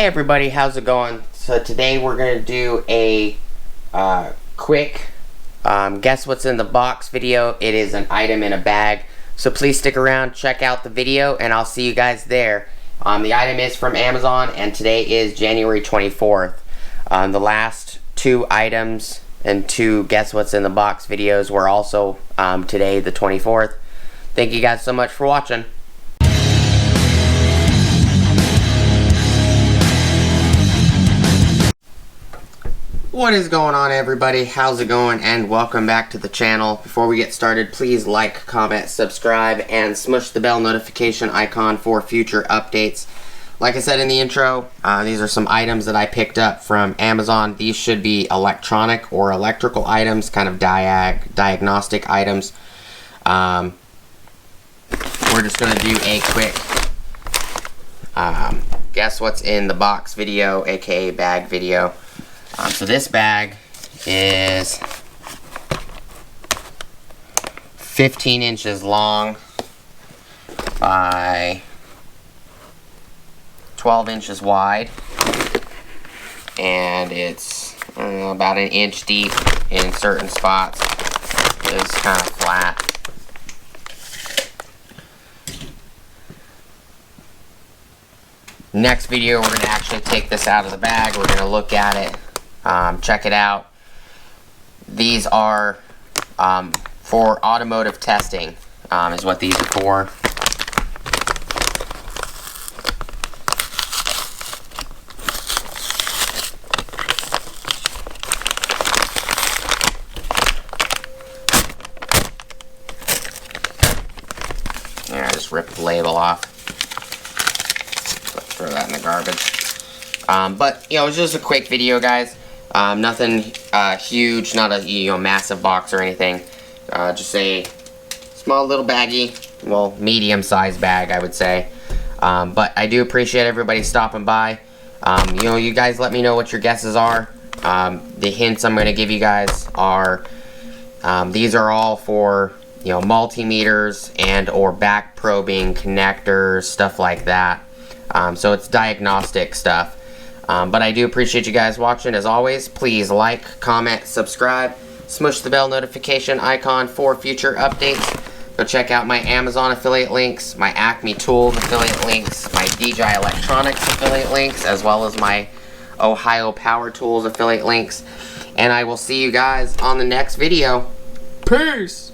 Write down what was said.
Hey everybody, how's it going? So today we're going to do a quick guess what's in the box video. It is an item in a bag. So please stick around, check out the video, and I'll see you guys there. The item is from Amazon, and today is January 24th. The last two items and two guess what's in the box videos were also today, the 24th. Thank you guys so much for watching. What is going on, everybody? How's it going? And welcome back to the channel. Before we get started, please like, comment, subscribe, and smush the bell notification icon for future updates. Like I said in the intro, these are some items that I picked up from Amazon. These should be electronic or electrical items, kind of diagnostic items. We're just going to do a quick guess what's in the box video, aka bag video. So this bag is 15 inches long by 12 inches wide, and it's about an inch deep in certain spots. It's kind of flat. Next video, we're going to actually take this out of the bag. We're going to look at it. Check it out. These are for automotive testing, is what these are for. There, I just ripped the label off. Throw that in the garbage. But, you know, it's just a quick video, guys. Nothing huge, not a massive box or anything. Just a small little baggie, well, medium-sized bag, I would say. But I do appreciate everybody stopping by. You guys let me know what your guesses are. The hints I'm going to give you guys are these are all for multimeters and or back probing connectors, stuff like that. So it's diagnostic stuff. But I do appreciate you guys watching. As always, please like, comment, subscribe, smush the bell notification icon for future updates. Go check out my Amazon affiliate links, my Acme Tools affiliate links, my DJI Electronics affiliate links, as well as my Ohio Power Tools affiliate links. And I will see you guys on the next video. Peace!